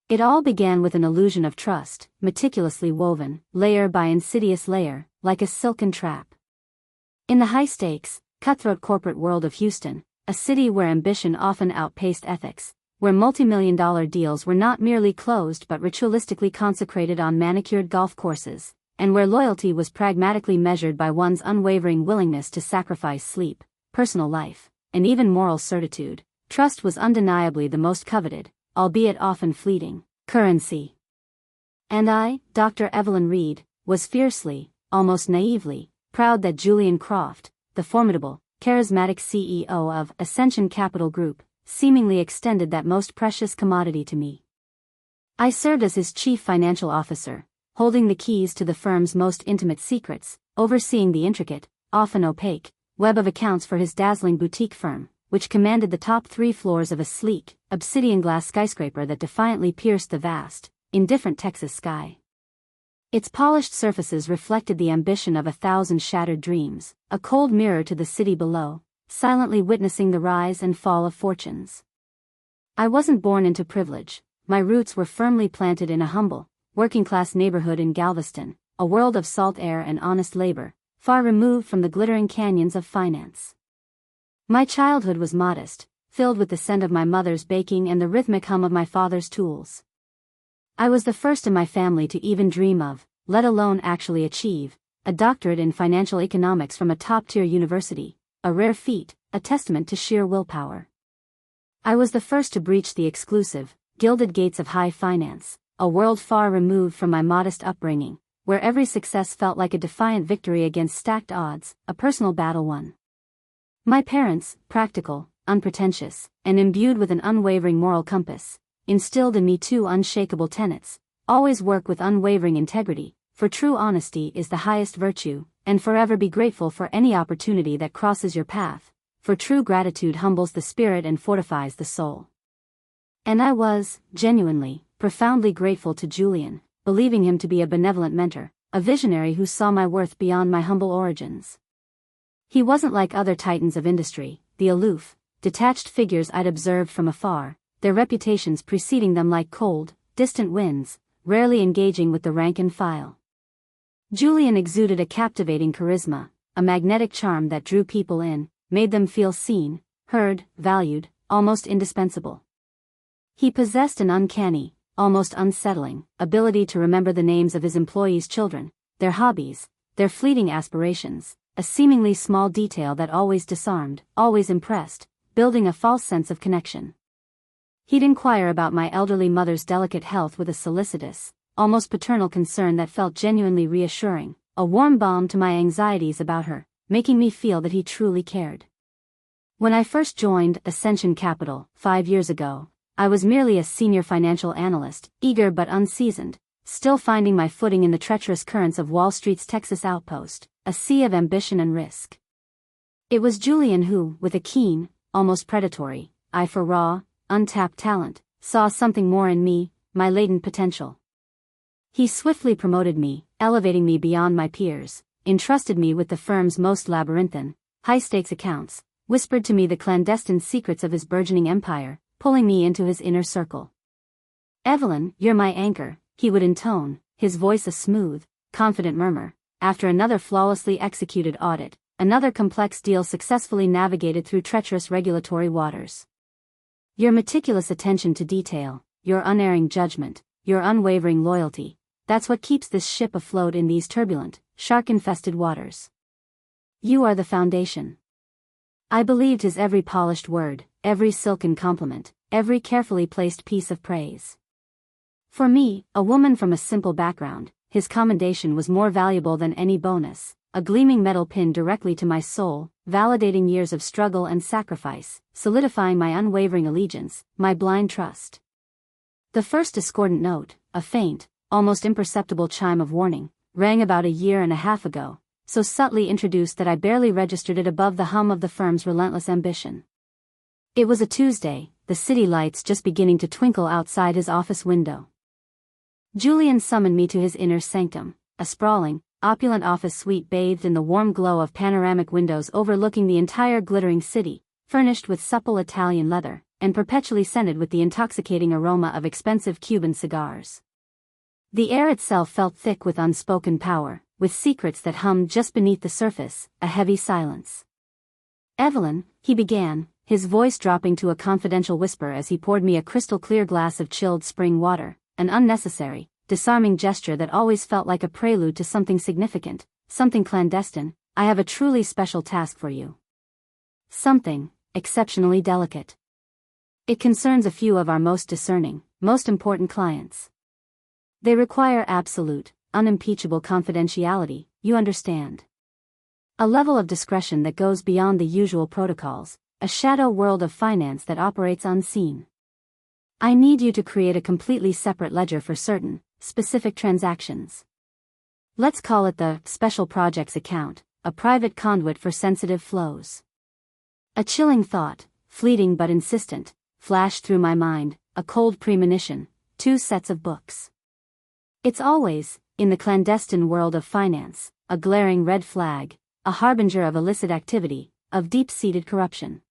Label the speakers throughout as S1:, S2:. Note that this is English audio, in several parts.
S1: It all began with an illusion of trust, meticulously woven, layer by insidious layer, like a silken trap. In the high-stakes, cutthroat corporate world of Houston, a city where ambition often outpaced ethics, where multi-million-dollar deals were not merely closed but ritualistically consecrated on manicured golf courses, and where loyalty was pragmatically measured by one's unwavering willingness to sacrifice sleep, personal life, and even moral certitude, trust was undeniably the most coveted, albeit often fleeting, currency. And I, Dr. Evelyn Reed, was fiercely, almost naively, proud that Julian Croft, the formidable, charismatic CEO of Ascension Capital Group, seemingly extended that most precious commodity to me. I served as his chief financial officer, holding the keys to the firm's most intimate secrets, overseeing the intricate, often opaque, web of accounts for his dazzling boutique firm, which commanded the top 3 floors of a sleek, obsidian glass skyscraper that defiantly pierced the vast, indifferent Texas sky. Its polished surfaces reflected the ambition of 1,000 shattered dreams, a cold mirror to the city below, silently witnessing the rise and fall of fortunes. I wasn't born into privilege. My roots were firmly planted in a humble, working-class neighborhood in Galveston, a world of salt air and honest labor, far removed from the glittering canyons of finance. My childhood was modest, filled with the scent of my mother's baking and the rhythmic hum of my father's tools. I was the first in my family to even dream of, let alone actually achieve, a doctorate in financial economics from a top-tier university, a rare feat, a testament to sheer willpower. I was the first to breach the exclusive, gilded gates of high finance, a world far removed from my modest upbringing, where every success felt like a defiant victory against stacked odds, a personal battle won. My parents, practical, unpretentious, and imbued with an unwavering moral compass, instilled in me 2 unshakable tenets: always work with unwavering integrity, for true honesty is the highest virtue, and forever be grateful for any opportunity that crosses your path, for true gratitude humbles the spirit and fortifies the soul. And I was, genuinely, profoundly grateful to Julian, believing him to be a benevolent mentor, a visionary who saw my worth beyond my humble origins. He wasn't like other titans of industry, the aloof, detached figures I'd observed from afar, their reputations preceding them like cold, distant winds, rarely engaging with the rank and file. Julian exuded a captivating charisma, a magnetic charm that drew people in, made them feel seen, heard, valued, almost indispensable. He possessed an uncanny, almost unsettling, ability to remember the names of his employees' children, their hobbies, their fleeting aspirations, a seemingly small detail that always disarmed, always impressed, building a false sense of connection. He'd inquire about my elderly mother's delicate health with a solicitous, almost paternal concern that felt genuinely reassuring, a warm balm to my anxieties about her, making me feel that he truly cared. When I first joined Ascension Capital, 5 years ago, I was merely a senior financial analyst, eager but unseasoned, still finding my footing in the treacherous currents of Wall Street's Texas outpost, a sea of ambition and risk. It was Julian who, with a keen, almost predatory, eye for raw, untapped talent, saw something more in me, my latent potential. He swiftly promoted me, elevating me beyond my peers, entrusted me with the firm's most labyrinthine, high-stakes accounts, whispered to me the clandestine secrets of his burgeoning empire, pulling me into his inner circle. "Evelyn, you're my anchor," he would intone, his voice a smooth, confident murmur, after another flawlessly executed audit, another complex deal successfully navigated through treacherous regulatory waters. "Your meticulous attention to detail, your unerring judgment, your unwavering loyalty, that's what keeps this ship afloat in these turbulent, shark-infested waters. You are the foundation." I believed his every polished word, every silken compliment, every carefully placed piece of praise. For me, a woman from a simple background, his commendation was more valuable than any bonus, a gleaming metal pin directly to my soul, validating years of struggle and sacrifice, solidifying my unwavering allegiance, my blind trust. The first discordant note, a faint, almost imperceptible chime of warning, rang about 1.5 years ago, so subtly introduced that I barely registered it above the hum of the firm's relentless ambition. It was a Tuesday, the city lights just beginning to twinkle outside his office window. Julian summoned me to his inner sanctum, a sprawling, opulent office suite bathed in the warm glow of panoramic windows overlooking the entire glittering city, furnished with supple Italian leather, and perpetually scented with the intoxicating aroma of expensive Cuban cigars. The air itself felt thick with unspoken power, with secrets that hummed just beneath the surface, a heavy silence. "Evelyn," he began, his voice dropping to a confidential whisper as he poured me a crystal-clear glass of chilled spring water, an unnecessary, disarming gesture that always felt like a prelude to something significant, something clandestine. "I have a truly special task for you. Something exceptionally delicate. It concerns a few of our most discerning, most important clients. They require absolute, unimpeachable confidentiality, you understand. A level of discretion that goes beyond the usual protocols, a shadow world of finance that operates unseen. I need you to create a completely separate ledger for certain, specific transactions. Let's call it the Special Projects account, a private conduit for sensitive flows." A chilling thought, fleeting but insistent, flashed through my mind, a cold premonition, 2 sets of books. It's always, in the clandestine world of finance, a glaring red flag, a harbinger of illicit activity, of deep-seated corruption.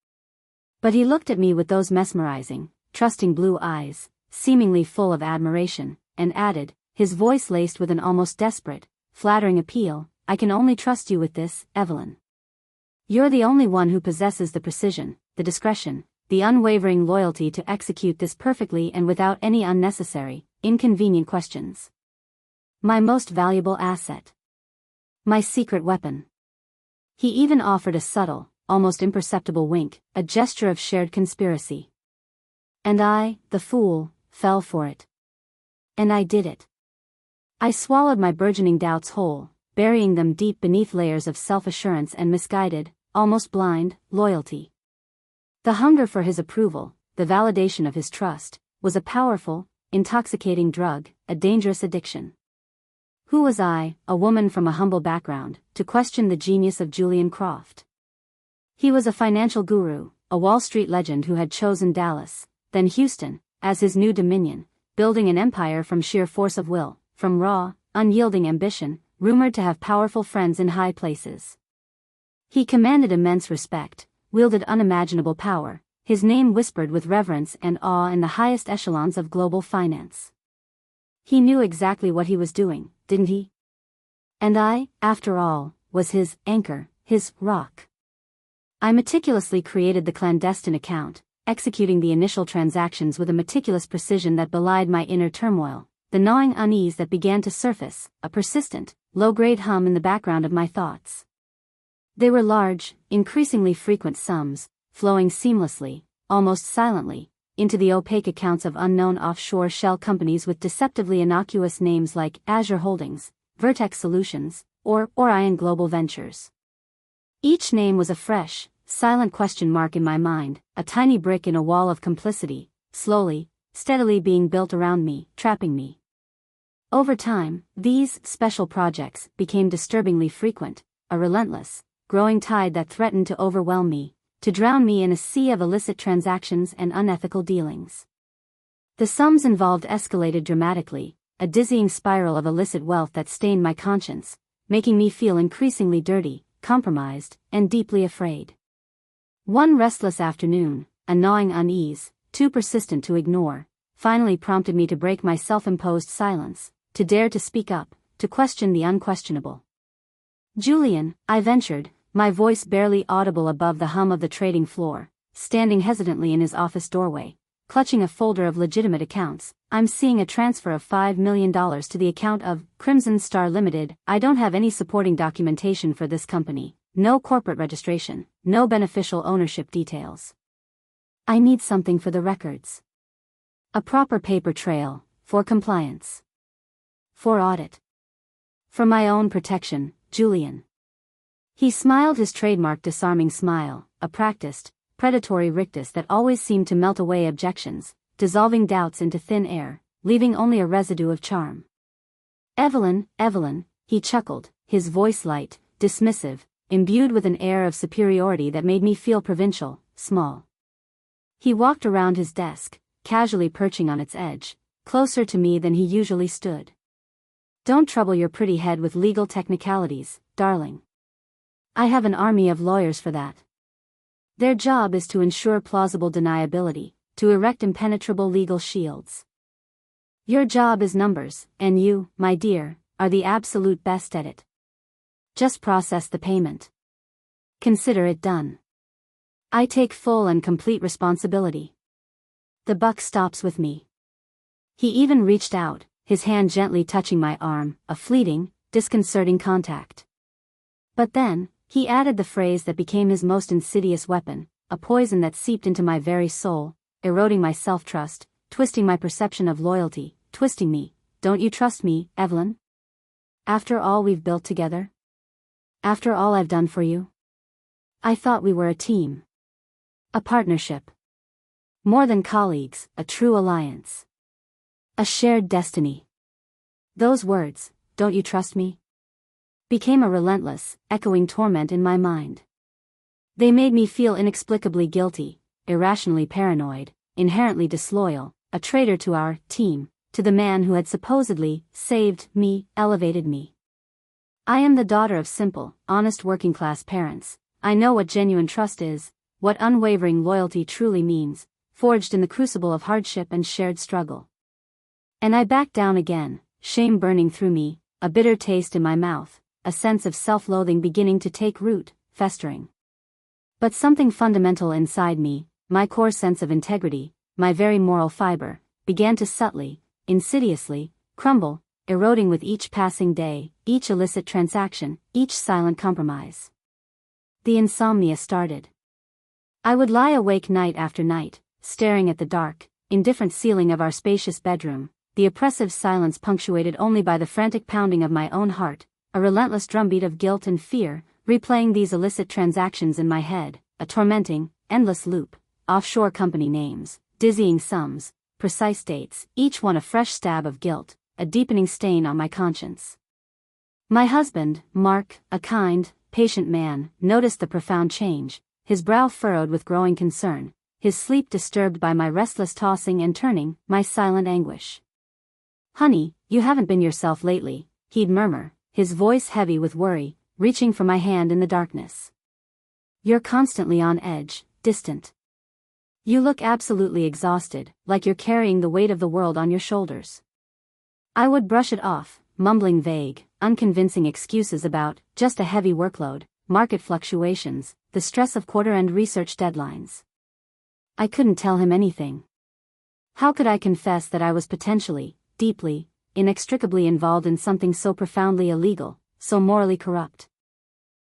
S1: But he looked at me with those mesmerizing, trusting blue eyes, seemingly full of admiration, and added, his voice laced with an almost desperate, flattering appeal, "I can only trust you with this, Evelyn. You're the only one who possesses the precision, the discretion, the unwavering loyalty to execute this perfectly and without any unnecessary, inconvenient questions. My most valuable asset. My secret weapon." He even offered a subtle, almost imperceptible wink, a gesture of shared conspiracy. And I, the fool, fell for it. And I did it. I swallowed my burgeoning doubts whole, burying them deep beneath layers of self-assurance and misguided, almost blind, loyalty. The hunger for his approval, the validation of his trust, was a powerful, intoxicating drug, a dangerous addiction. Who was I, a woman from a humble background, to question the genius of Julian Croft? He was a financial guru, a Wall Street legend who had chosen Dallas, then Houston, as his new dominion, building an empire from sheer force of will, from raw, unyielding ambition, rumored to have powerful friends in high places. He commanded immense respect, wielded unimaginable power, his name whispered with reverence and awe in the highest echelons of global finance. He knew exactly what he was doing, didn't he? And I, after all, was his anchor, his rock. I meticulously created the clandestine account, executing the initial transactions with a meticulous precision that belied my inner turmoil, the gnawing unease that began to surface, a persistent, low-grade hum in the background of my thoughts. They were large, increasingly frequent sums, flowing seamlessly, almost silently, into the opaque accounts of unknown offshore shell companies with deceptively innocuous names like Azure Holdings, Vertex Solutions, or Orion Global Ventures. Each name was a fresh, silent question mark in my mind, a tiny brick in a wall of complicity, slowly, steadily being built around me, trapping me. Over time, these special projects became disturbingly frequent, a relentless, growing tide that threatened to overwhelm me, to drown me in a sea of illicit transactions and unethical dealings. The sums involved escalated dramatically, a dizzying spiral of illicit wealth that stained my conscience, making me feel increasingly dirty, compromised, and deeply afraid. One restless afternoon, a gnawing unease, too persistent to ignore, finally prompted me to break my self-imposed silence, to dare to speak up, to question the unquestionable. "Julian," I ventured, my voice barely audible above the hum of the trading floor, standing hesitantly in his office doorway, clutching a folder of legitimate accounts, "I'm seeing a transfer of $5 million to the account of Crimson Star Limited. I don't have any supporting documentation for this company, no corporate registration, no beneficial ownership details. I need something for the records. A proper paper trail, for compliance. For audit. For my own protection, Julian." He smiled his trademark disarming smile, a practiced, predatory rictus that always seemed to melt away objections, dissolving doubts into thin air, leaving only a residue of charm. "Evelyn, Evelyn," he chuckled, his voice light, dismissive, imbued with an air of superiority that made me feel provincial, small. He walked around his desk, casually perching on its edge, closer to me than he usually stood. "Don't trouble your pretty head with legal technicalities, darling. I have an army of lawyers for that. Their job is to ensure plausible deniability, to erect impenetrable legal shields. Your job is numbers, and you, my dear, are the absolute best at it. Just process the payment. Consider it done. I take full and complete responsibility. The buck stops with me. He even reached out, his hand gently touching my arm, a fleeting, disconcerting contact. But then, he added the phrase that became his most insidious weapon, a poison that seeped into my very soul, eroding my self-trust, twisting my perception of loyalty, twisting me. Don't you trust me, Evelyn? After all we've built together? After all I've done for you? I thought we were a team. A partnership. More than colleagues, a true alliance. A shared destiny. Those words, "Don't you trust me?" became a relentless, echoing torment in my mind. They made me feel inexplicably guilty, irrationally paranoid, inherently disloyal, a traitor to our team, to the man who had supposedly saved me, elevated me. I am the daughter of simple, honest working-class parents. I know what genuine trust is, what unwavering loyalty truly means, forged in the crucible of hardship and shared struggle. And I backed down again, shame burning through me, a bitter taste in my mouth, a sense of self-loathing beginning to take root, festering. But something fundamental inside me, my core sense of integrity, my very moral fiber, began to subtly, insidiously, crumble, eroding with each passing day, each illicit transaction, each silent compromise. The insomnia started. I would lie awake night after night, staring at the dark, indifferent ceiling of our spacious bedroom, the oppressive silence punctuated only by the frantic pounding of my own heart, a relentless drumbeat of guilt and fear, replaying these illicit transactions in my head, a tormenting, endless loop, offshore company names, dizzying sums, precise dates, each one a fresh stab of guilt, a deepening stain on my conscience. My husband, Mark, a kind, patient man, noticed the profound change, his brow furrowed with growing concern, his sleep disturbed by my restless tossing and turning, my silent anguish. "Honey, you haven't been yourself lately," he'd murmur, his voice heavy with worry, reaching for my hand in the darkness. "You're constantly on edge, distant. You look absolutely exhausted, like you're carrying the weight of the world on your shoulders." I would brush it off, mumbling vague, unconvincing excuses about just a heavy workload, market fluctuations, the stress of quarter-end research deadlines. I couldn't tell him anything. How could I confess that I was potentially, deeply, inextricably involved in something so profoundly illegal, so morally corrupt?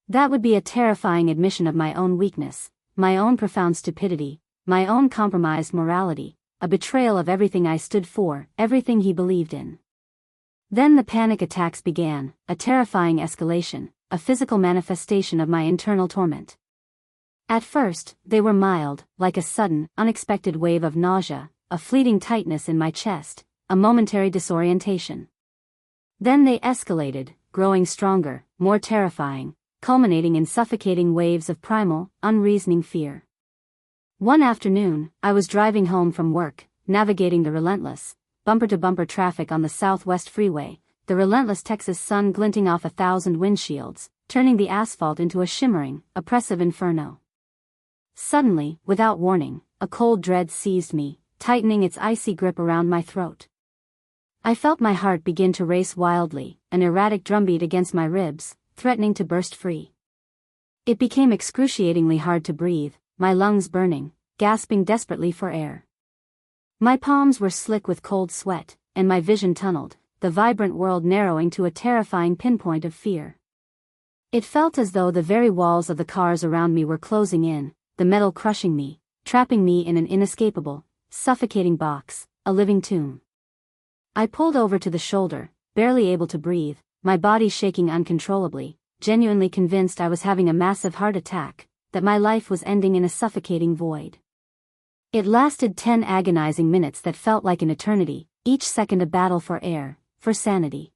S1: That would be a terrifying admission of my own weakness, my own profound stupidity, my own compromised morality, a betrayal of everything I stood for, everything he believed in. Then the panic attacks began, a terrifying escalation, a physical manifestation of my internal torment. At first, they were mild, like a sudden, unexpected wave of nausea, a fleeting tightness in my chest, a momentary disorientation. Then they escalated, growing stronger, more terrifying, culminating in suffocating waves of primal, unreasoning fear. One afternoon, I was driving home from work, navigating the relentless, bumper-to-bumper traffic on the Southwest Freeway, the relentless Texas sun glinting off 1,000 windshields, turning the asphalt into a shimmering, oppressive inferno. Suddenly, without warning, a cold dread seized me, tightening its icy grip around my throat. I felt my heart begin to race wildly, an erratic drumbeat against my ribs, threatening to burst free. It became excruciatingly hard to breathe, my lungs burning, gasping desperately for air. My palms were slick with cold sweat, and my vision tunneled, the vibrant world narrowing to a terrifying pinpoint of fear. It felt as though the very walls of the cars around me were closing in, the metal crushing me, trapping me in an inescapable, suffocating box, a living tomb. I pulled over to the shoulder, barely able to breathe, my body shaking uncontrollably, genuinely convinced I was having a massive heart attack, that my life was ending in a suffocating void. It lasted 10 agonizing minutes that felt like an eternity, each second a battle for air, for sanity.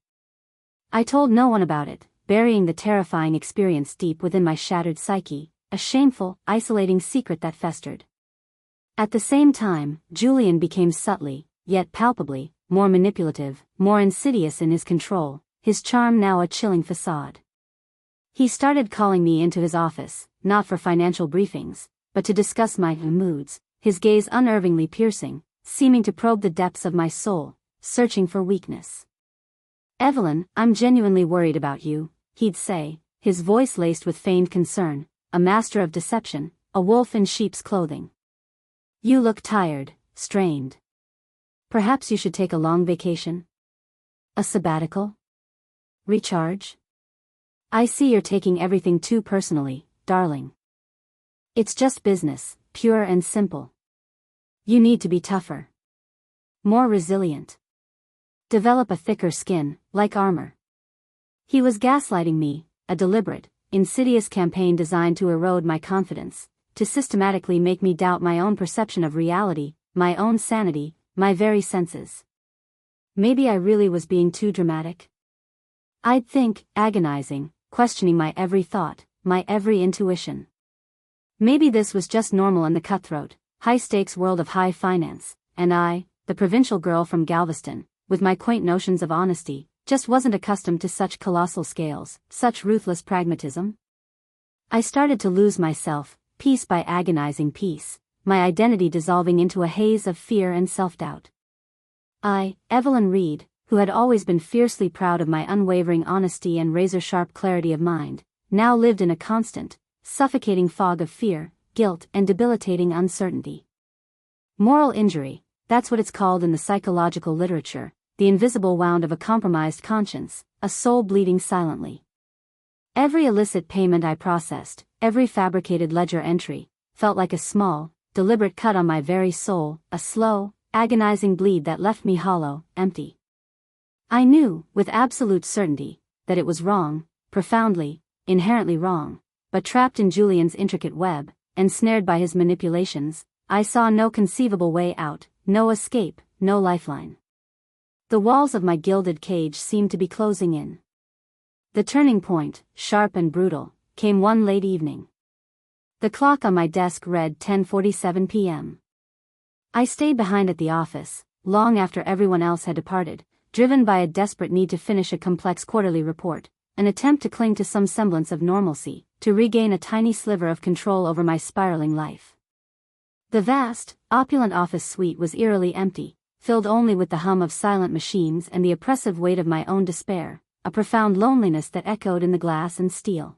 S1: I told no one about it, burying the terrifying experience deep within my shattered psyche, a shameful, isolating secret that festered. At the same time, Julian became subtly, yet palpably, more manipulative, more insidious in his control, his charm now a chilling facade. He started calling me into his office, not for financial briefings, but to discuss my moods, his gaze unnervingly piercing, seeming to probe the depths of my soul, searching for weakness. "Evelyn, I'm genuinely worried about you," he'd say, his voice laced with feigned concern, a master of deception, a wolf in sheep's clothing. "You look tired, strained. Perhaps you should take a long vacation? A sabbatical? Recharge? I see you're taking everything too personally, darling. It's just business, pure and simple. You need to be tougher. More resilient. Develop a thicker skin, like armor." He was gaslighting me, a deliberate, insidious campaign designed to erode my confidence, to systematically make me doubt my own perception of reality, my own sanity, my very senses. Maybe I really was being too dramatic. I'd think, agonizing, questioning my every thought, my every intuition. Maybe this was just normal in the cutthroat, high-stakes world of high finance, and I, the provincial girl from Galveston, with my quaint notions of honesty, just wasn't accustomed to such colossal scales, such ruthless pragmatism. I started to lose myself, piece by agonizing piece, my identity dissolving into a haze of fear and self-doubt. I, Evelyn Reed, who had always been fiercely proud of my unwavering honesty and razor-sharp clarity of mind, now lived in a constant, suffocating fog of fear, guilt, and debilitating uncertainty. Moral injury, that's what it's called in the psychological literature, the invisible wound of a compromised conscience, a soul bleeding silently. Every illicit payment I processed, every fabricated ledger entry, felt like a small, deliberate cut on my very soul, a slow, agonizing bleed that left me hollow, empty. I knew, with absolute certainty, that it was wrong, profoundly, inherently wrong, but trapped in Julian's intricate web, ensnared by his manipulations, I saw no conceivable way out, no escape, no lifeline. The walls of my gilded cage seemed to be closing in. The turning point, sharp and brutal, came one late evening. The clock on my desk read 10:47 p.m. I stayed behind at the office, long after everyone else had departed, driven by a desperate need to finish a complex quarterly report, an attempt to cling to some semblance of normalcy, to regain a tiny sliver of control over my spiraling life. The vast, opulent office suite was eerily empty, filled only with the hum of silent machines and the oppressive weight of my own despair, a profound loneliness that echoed in the glass and steel.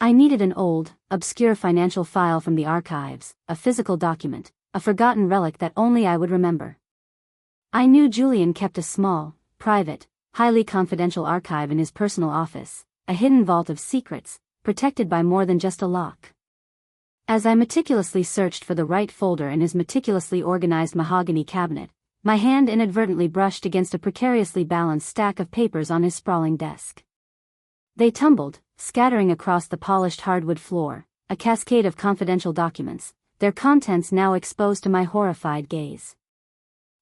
S1: I needed an old, obscure financial file from the archives, a physical document, a forgotten relic that only I would remember. I knew Julian kept a small, private, highly confidential archive in his personal office, a hidden vault of secrets, protected by more than just a lock. As I meticulously searched for the right folder in his meticulously organized mahogany cabinet, my hand inadvertently brushed against a precariously balanced stack of papers on his sprawling desk. They tumbled, scattering across the polished hardwood floor, a cascade of confidential documents, their contents now exposed to my horrified gaze.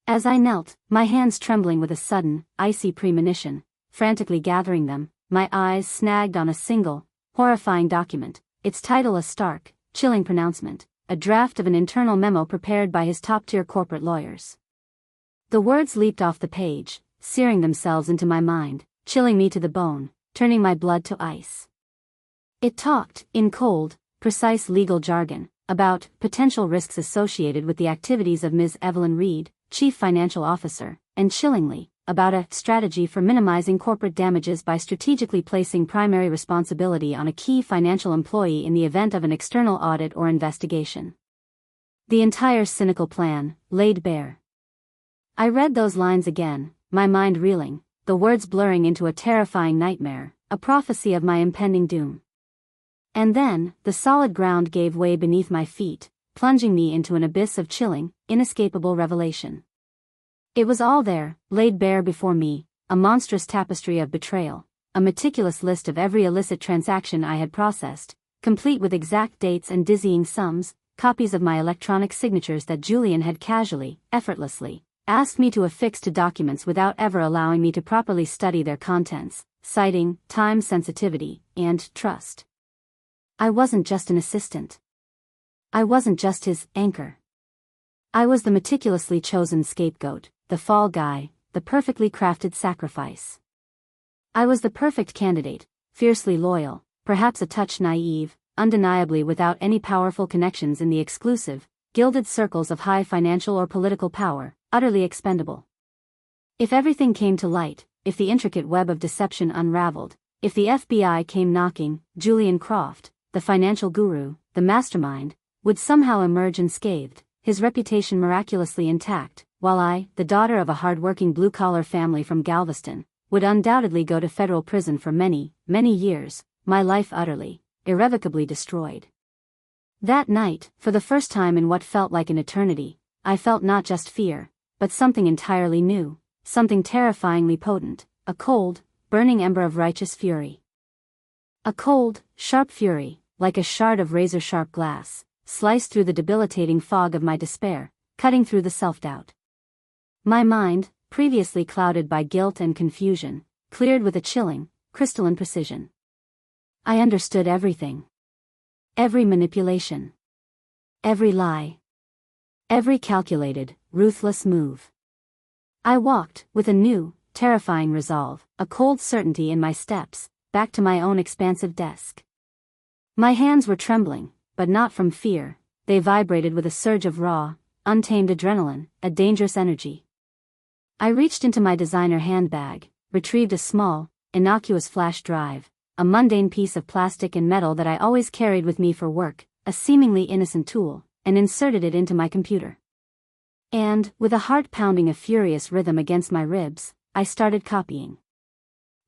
S1: As I knelt, my hands trembling with a sudden, icy premonition, frantically gathering them, my eyes snagged on a single, horrifying document, its title a stark, chilling pronouncement, a draft of an internal memo prepared by his top-tier corporate lawyers. The words leaped off the page, searing themselves into my mind, chilling me to the bone, turning my blood to ice. It talked, in cold, precise legal jargon, about potential risks associated with the activities of Ms. Evelyn Reed, Chief Financial Officer, and chillingly, about a strategy for minimizing corporate damages by strategically placing primary responsibility on a key financial employee in the event of an external audit or investigation. The entire cynical plan, laid bare. I read those lines again, my mind reeling, the words blurring into a terrifying nightmare, a prophecy of my impending doom. And then, the solid ground gave way beneath my feet, plunging me into an abyss of chilling, inescapable revelation. It was all there, laid bare before me, a monstrous tapestry of betrayal, a meticulous list of every illicit transaction I had processed, complete with exact dates and dizzying sums, copies of my electronic signatures that Julian had casually, effortlessly, asked me to affix to documents without ever allowing me to properly study their contents, citing time sensitivity and trust. I wasn't just an assistant. I wasn't just his anchor. I was the meticulously chosen scapegoat, the fall guy, the perfectly crafted sacrifice. I was the perfect candidate, fiercely loyal, perhaps a touch naive, undeniably without any powerful connections in the exclusive, gilded circles of high financial or political power, utterly expendable. If everything came to light, if the intricate web of deception unraveled, if the FBI came knocking, Julian Croft, the financial guru, the mastermind, would somehow emerge unscathed, his reputation miraculously intact, while I, the daughter of a hard-working blue-collar family from Galveston, would undoubtedly go to federal prison for many, many years, my life utterly, irrevocably destroyed. That night, for the first time in what felt like an eternity, I felt not just fear, but something entirely new, something terrifyingly potent, a cold, burning ember of righteous fury. A cold, sharp fury, like a shard of razor-sharp glass, sliced through the debilitating fog of my despair, cutting through the self-doubt. My mind, previously clouded by guilt and confusion, cleared with a chilling, crystalline precision. I understood everything. Every manipulation. Every lie. Every calculated, ruthless move. I walked, with a new, terrifying resolve, a cold certainty in my steps, back to my own expansive desk. My hands were trembling, but not from fear, they vibrated with a surge of raw, untamed adrenaline, a dangerous energy. I reached into my designer handbag, retrieved a small, innocuous flash drive, a mundane piece of plastic and metal that I always carried with me for work, a seemingly innocent tool, and inserted it into my computer. And, with a heart pounding a furious rhythm against my ribs, I started copying.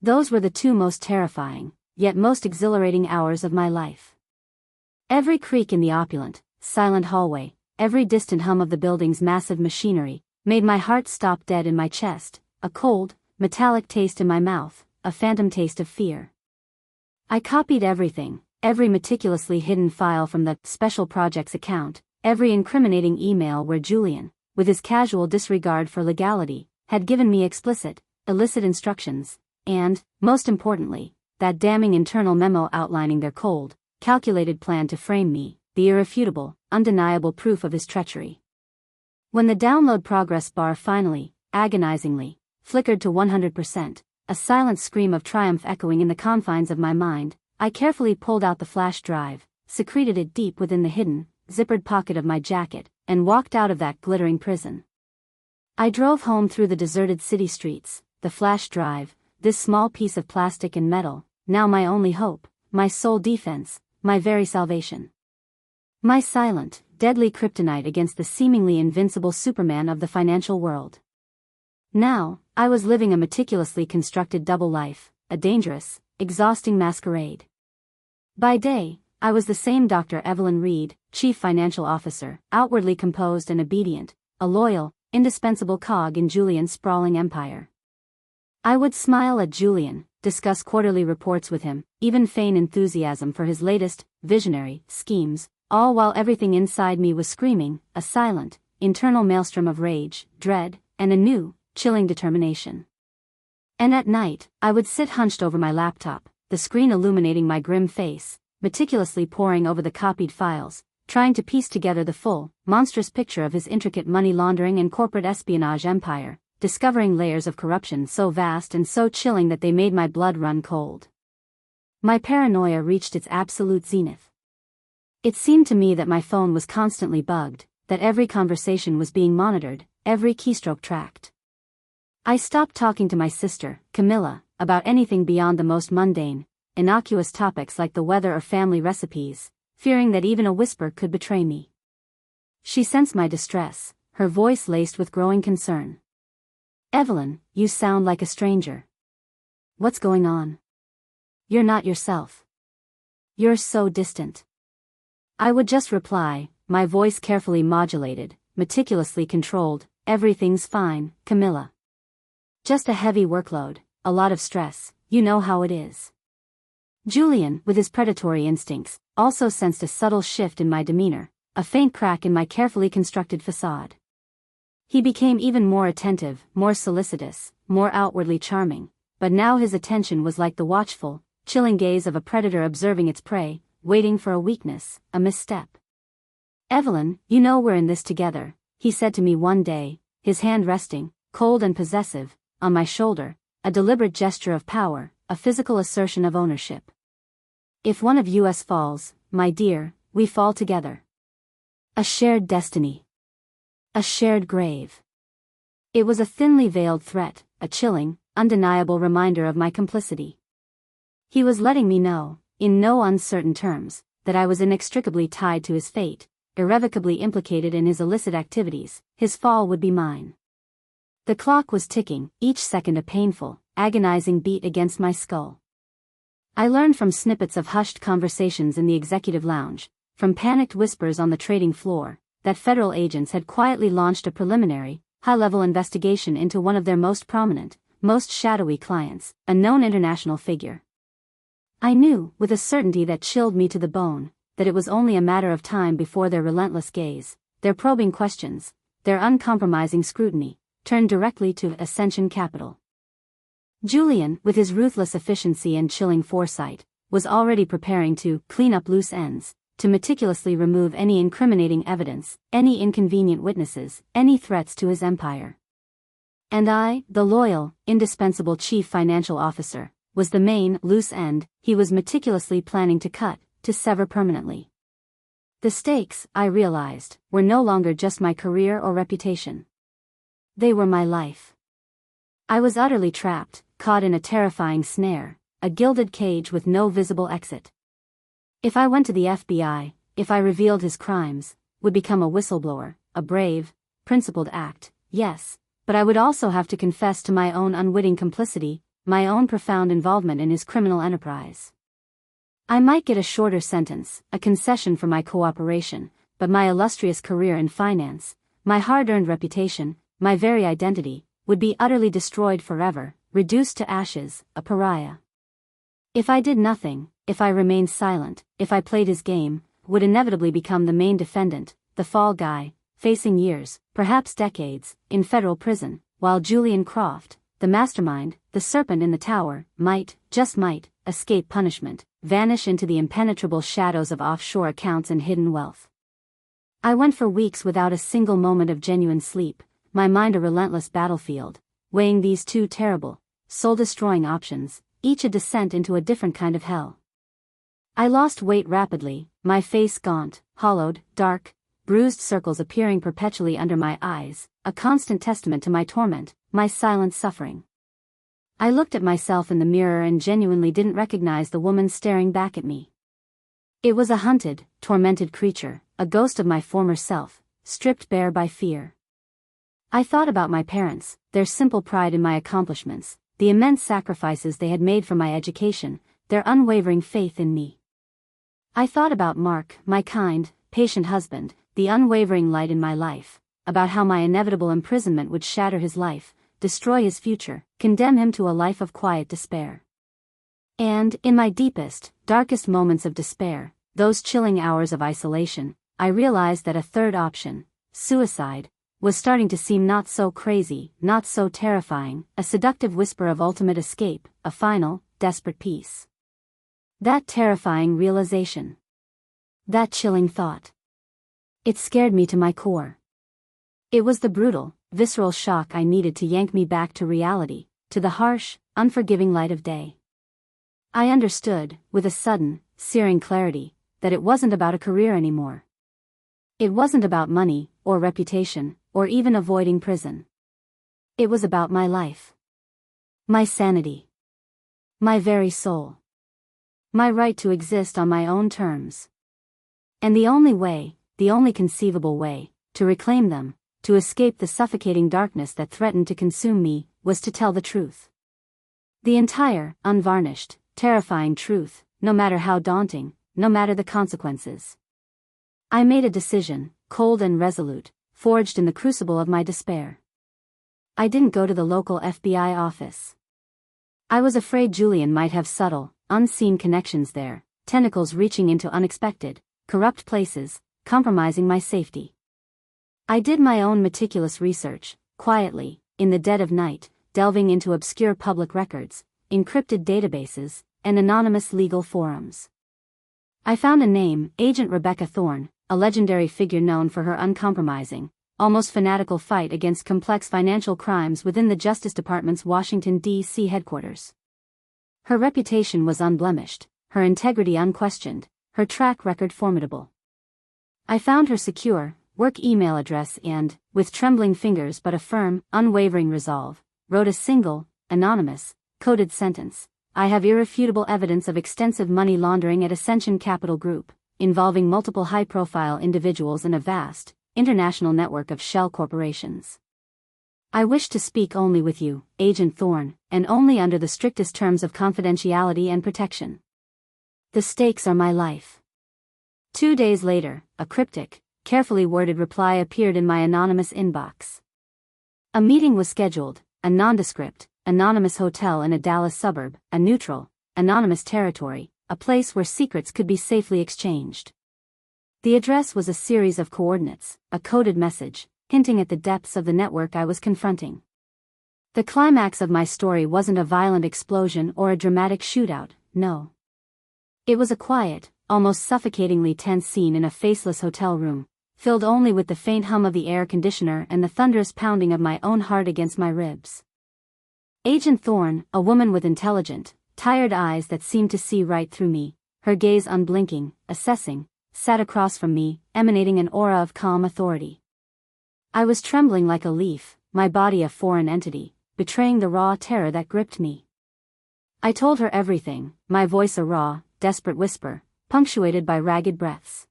S1: Those were the two most terrifying, yet most exhilarating hours of my life. Every creak in the opulent, silent hallway, every distant hum of the building's massive machinery, made my heart stop dead in my chest, a cold, metallic taste in my mouth, a phantom taste of fear. I copied everything, every meticulously hidden file from the Special Projects account, every incriminating email where Julian, with his casual disregard for legality, had given me explicit, illicit instructions, and, most importantly, that damning internal memo outlining their cold, calculated plan to frame me, the irrefutable, undeniable proof of his treachery. When the download progress bar finally, agonizingly, flickered to 100%, a silent scream of triumph echoing in the confines of my mind, I carefully pulled out the flash drive, secreted it deep within the hidden, zippered pocket of my jacket, and walked out of that glittering prison. I drove home through the deserted city streets, the flash drive, this small piece of plastic and metal, now my only hope, my sole defense, my very salvation. My silent, deadly kryptonite against the seemingly invincible Superman of the financial world. Now, I was living a meticulously constructed double life, a dangerous, exhausting masquerade. By day, I was the same Dr. Evelyn Reed, Chief Financial Officer, outwardly composed and obedient, a loyal, indispensable cog in Julian's sprawling empire. I would smile at Julian, discuss quarterly reports with him, even feign enthusiasm for his latest, visionary, schemes, all while everything inside me was screaming, a silent, internal maelstrom of rage, dread, and a new, chilling determination. And at night, I would sit hunched over my laptop, the screen illuminating my grim face, meticulously poring over the copied files, trying to piece together the full, monstrous picture of his intricate money laundering and corporate espionage empire, discovering layers of corruption so vast and so chilling that they made my blood run cold. My paranoia reached its absolute zenith. It seemed to me that my phone was constantly bugged, that every conversation was being monitored, every keystroke tracked. I stopped talking to my sister, Camilla, about anything beyond the most mundane, innocuous topics like the weather or family recipes, fearing that even a whisper could betray me. She sensed my distress, her voice laced with growing concern. "Evelyn, you sound like a stranger. What's going on? You're not yourself. You're so distant." I would just reply, my voice carefully modulated, meticulously controlled, "Everything's fine, Camilla. Just a heavy workload, a lot of stress, you know how it is." Julian, with his predatory instincts, also sensed a subtle shift in my demeanor, a faint crack in my carefully constructed facade. He became even more attentive, more solicitous, more outwardly charming, but now his attention was like the watchful, chilling gaze of a predator observing its prey, waiting for a weakness, a misstep. "Evelyn, you know we're in this together," he said to me one day, his hand resting, cold and possessive, on my shoulder, a deliberate gesture of power, a physical assertion of ownership. "If one of us falls, my dear, we fall together." A shared destiny. A shared grave. It was a thinly veiled threat, a chilling, undeniable reminder of my complicity. He was letting me know, in no uncertain terms, that I was inextricably tied to his fate, irrevocably implicated in his illicit activities. His fall would be mine. The clock was ticking, each second a painful, agonizing beat against my skull. I learned from snippets of hushed conversations in the executive lounge, from panicked whispers on the trading floor, that federal agents had quietly launched a preliminary, high-level investigation into one of their most prominent, most shadowy clients, a known international figure. I knew, with a certainty that chilled me to the bone, that it was only a matter of time before their relentless gaze, their probing questions, their uncompromising scrutiny, turned directly to Ascension Capital. Julian, with his ruthless efficiency and chilling foresight, was already preparing to clean up loose ends, to meticulously remove any incriminating evidence, any inconvenient witnesses, any threats to his empire. And I, the loyal, indispensable chief financial officer, was the main loose end he was meticulously planning to cut, to sever permanently. The stakes, I realized, were no longer just my career or reputation. They were my life. I was utterly trapped, caught in a terrifying snare, a gilded cage with no visible exit. If I went to the FBI, if I revealed his crimes, would become a whistleblower, a brave, principled act, yes, but I would also have to confess to my own unwitting complicity, my own profound involvement in his criminal enterprise. I might get a shorter sentence, a concession for my cooperation, but my illustrious career in finance, my hard-earned reputation, my very identity, would be utterly destroyed forever, reduced to ashes, a pariah. If I did nothing, if I remained silent, if I played his game, would inevitably become the main defendant, the fall guy, facing years, perhaps decades, in federal prison, while Julian Croft, the mastermind, the serpent in the tower, might, just might, escape punishment, vanish into the impenetrable shadows of offshore accounts and hidden wealth. I went for weeks without a single moment of genuine sleep, my mind a relentless battlefield, weighing these two terrible, soul-destroying options, each a descent into a different kind of hell. I lost weight rapidly, my face gaunt, hollowed, dark, bruised circles appearing perpetually under my eyes, a constant testament to my torment, my silent suffering. I looked at myself in the mirror and genuinely didn't recognize the woman staring back at me. It was a hunted, tormented creature, a ghost of my former self, stripped bare by fear. I thought about my parents, their simple pride in my accomplishments, the immense sacrifices they had made for my education, their unwavering faith in me. I thought about Mark, my kind, patient husband, the unwavering light in my life, about how my inevitable imprisonment would shatter his life, destroy his future, condemn him to a life of quiet despair. And, in my deepest, darkest moments of despair, those chilling hours of isolation, I realized that a third option, suicide, was starting to seem not so crazy, not so terrifying, a seductive whisper of ultimate escape, a final, desperate peace. That terrifying realization. That chilling thought. It scared me to my core. It was the brutal, visceral shock I needed to yank me back to reality, to the harsh, unforgiving light of day. I understood, with a sudden, searing clarity, that it wasn't about a career anymore. It wasn't about money, or reputation, or even avoiding prison. It was about my life. My sanity. My very soul. My right to exist on my own terms. And the only way, the only conceivable way, to reclaim them, to escape the suffocating darkness that threatened to consume me, was to tell the truth. The entire, unvarnished, terrifying truth, no matter how daunting, no matter the consequences. I made a decision, cold and resolute, forged in the crucible of my despair. I didn't go to the local FBI office. I was afraid Julian might have subtle, unseen connections there, tentacles reaching into unexpected, corrupt places, compromising my safety. I did my own meticulous research, quietly, in the dead of night, delving into obscure public records, encrypted databases, and anonymous legal forums. I found a name, Agent Rebecca Thorne, a legendary figure known for her uncompromising, almost fanatical fight against complex financial crimes within the Justice Department's Washington, D.C. headquarters. Her reputation was unblemished, her integrity unquestioned, her track record formidable. I found her secure, work email address and, with trembling fingers but a firm, unwavering resolve, wrote a single, anonymous, coded sentence. I have irrefutable evidence of extensive money laundering at Ascension Capital Group, involving multiple high-profile individuals and a vast, international network of shell corporations. I wish to speak only with you, Agent Thorne, and only under the strictest terms of confidentiality and protection. The stakes are my life. 2 days later, a cryptic, carefully worded reply appeared in my anonymous inbox. A meeting was scheduled, a nondescript, anonymous hotel in a Dallas suburb, a neutral, anonymous territory, a place where secrets could be safely exchanged. The address was a series of coordinates, a coded message, hinting at the depths of the network I was confronting. The climax of my story wasn't a violent explosion or a dramatic shootout, no. It was a quiet, almost suffocatingly tense scene in a faceless hotel room, filled only with the faint hum of the air conditioner and the thunderous pounding of my own heart against my ribs. Agent Thorne, a woman with intelligent, tired eyes that seemed to see right through me, her gaze unblinking, assessing, sat across from me, emanating an aura of calm authority. I was trembling like a leaf, my body a foreign entity, betraying the raw terror that gripped me. I told her everything, my voice a raw, desperate whisper, punctuated by ragged breaths.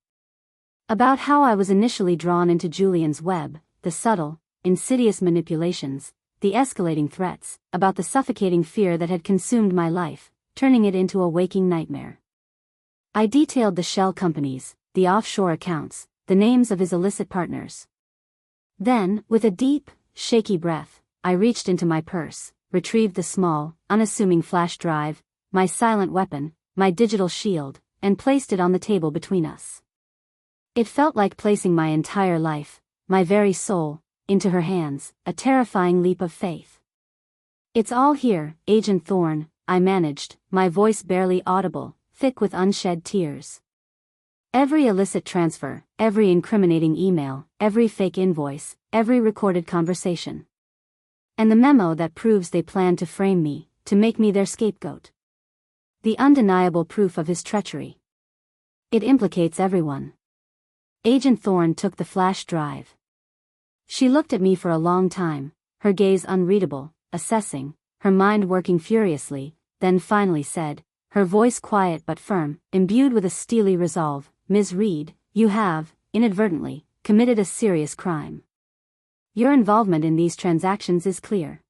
S1: About how I was initially drawn into Julian's web, the subtle, insidious manipulations, the escalating threats, about the suffocating fear that had consumed my life, turning it into a waking nightmare. I detailed the shell companies, the offshore accounts, the names of his illicit partners. Then, with a deep, shaky breath, I reached into my purse, retrieved the small, unassuming flash drive, my silent weapon, my digital shield, and placed it on the table between us. It felt like placing my entire life, my very soul, into her hands, a terrifying leap of faith. It's all here, Agent Thorne, I managed, my voice barely audible, thick with unshed tears. Every illicit transfer, every incriminating email, every fake invoice, every recorded conversation. And the memo that proves they planned to frame me, to make me their scapegoat. The undeniable proof of his treachery. It implicates everyone. Agent Thorne took the flash drive. She looked at me for a long time, her gaze unreadable, assessing, her mind working furiously, then finally said, her voice quiet but firm, imbued with a steely resolve, Ms. Reed, you have, inadvertently, committed a serious crime. Your involvement in these transactions is clear.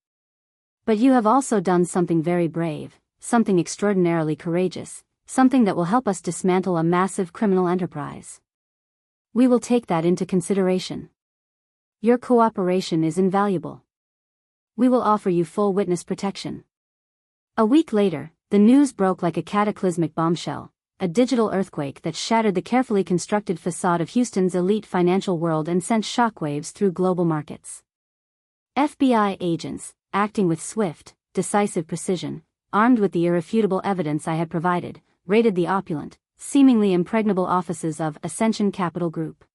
S1: But you have also done something very brave, something extraordinarily courageous, something that will help us dismantle a massive criminal enterprise. We will take that into consideration. Your cooperation is invaluable. We will offer you full witness protection. A week later, the news broke like a cataclysmic bombshell, a digital earthquake that shattered the carefully constructed facade of Houston's elite financial world and sent shockwaves through global markets. FBI agents, acting with swift, decisive precision, armed with the irrefutable evidence I had provided, raided the opulent, seemingly impregnable offices of Ascension Capital Group.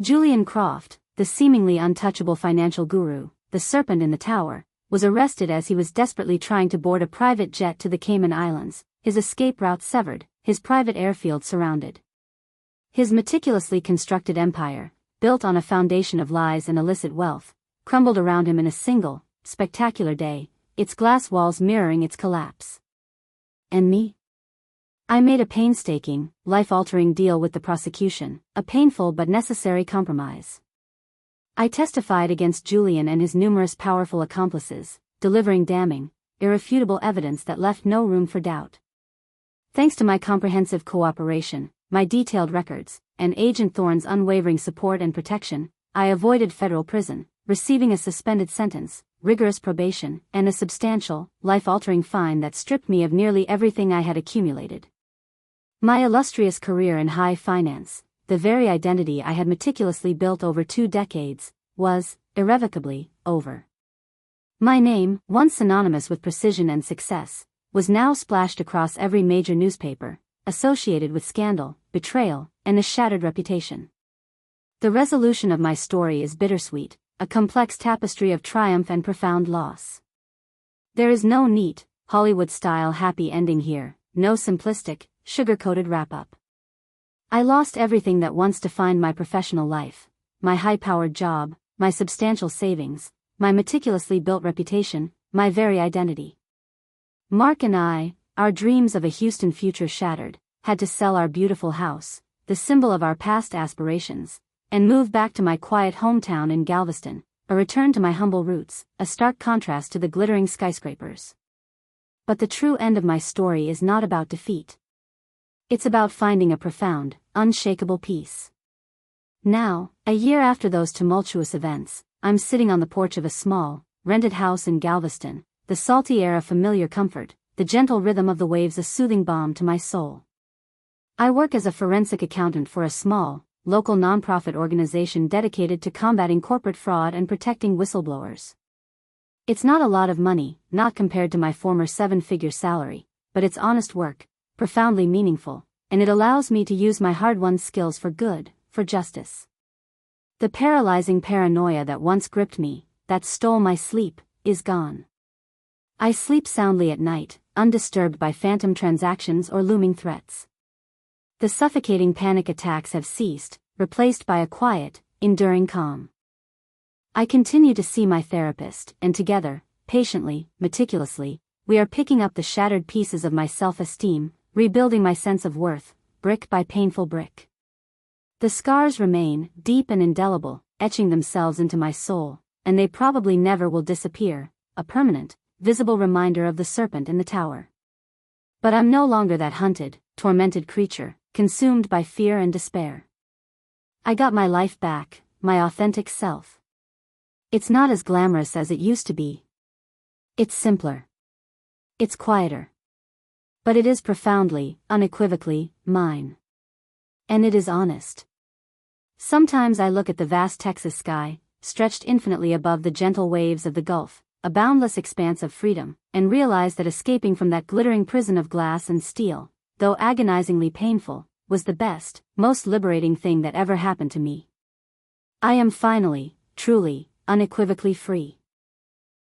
S1: Julian Croft, the seemingly untouchable financial guru, the serpent in the tower, was arrested as he was desperately trying to board a private jet to the Cayman Islands, his escape route severed, his private airfield surrounded. His meticulously constructed empire, built on a foundation of lies and illicit wealth, crumbled around him in a single, spectacular day, its glass walls mirroring its collapse. And me? I made a painstaking, life-altering deal with the prosecution, a painful but necessary compromise. I testified against Julian and his numerous powerful accomplices, delivering damning, irrefutable evidence that left no room for doubt. Thanks to my comprehensive cooperation, my detailed records, and Agent Thorne's unwavering support and protection, I avoided federal prison, receiving a suspended sentence, rigorous probation, and a substantial, life-altering fine that stripped me of nearly everything I had accumulated. My illustrious career in high finance, the very identity I had meticulously built over 2 decades, was, irrevocably, over. My name, once synonymous with precision and success, was now splashed across every major newspaper, associated with scandal, betrayal, and a shattered reputation. The resolution of my story is bittersweet, a complex tapestry of triumph and profound loss. There is no neat, Hollywood-style happy ending here, no simplistic, sugar-coated wrap-up. I lost everything that once defined my professional life: my high-powered job, my substantial savings, my meticulously built reputation, my very identity. Mark and I, our dreams of a Houston future shattered, had to sell our beautiful house, the symbol of our past aspirations, and move back to my quiet hometown in Galveston, a return to my humble roots, a stark contrast to the glittering skyscrapers. But the true end of my story is not about defeat. It's about finding a profound, unshakable peace. Now, a year after those tumultuous events, I'm sitting on the porch of a small, rented house in Galveston, the salty air a familiar comfort, the gentle rhythm of the waves a soothing balm to my soul. I work as a forensic accountant for a small, local nonprofit organization dedicated to combating corporate fraud and protecting whistleblowers. It's not a lot of money, not compared to my former 7-figure salary, but it's honest work, profoundly meaningful, and it allows me to use my hard-won skills for good, for justice. The paralyzing paranoia that once gripped me, that stole my sleep, is gone. I sleep soundly at night, undisturbed by phantom transactions or looming threats. The suffocating panic attacks have ceased, replaced by a quiet, enduring calm. I continue to see my therapist, and together, patiently, meticulously, we are picking up the shattered pieces of my self-esteem, rebuilding my sense of worth, brick by painful brick. The scars remain, deep and indelible, etching themselves into my soul, and they probably never will disappear, a permanent, visible reminder of the serpent in the tower. But I'm no longer that hunted, tormented creature, consumed by fear and despair. I got my life back, my authentic self. It's not as glamorous as it used to be. It's simpler. It's quieter. But it is profoundly, unequivocally, mine. And it is honest. Sometimes I look at the vast Texas sky, stretched infinitely above the gentle waves of the Gulf, a boundless expanse of freedom, and realize that escaping from that glittering prison of glass and steel, though agonizingly painful, was the best, most liberating thing that ever happened to me. I am finally, truly, unequivocally free.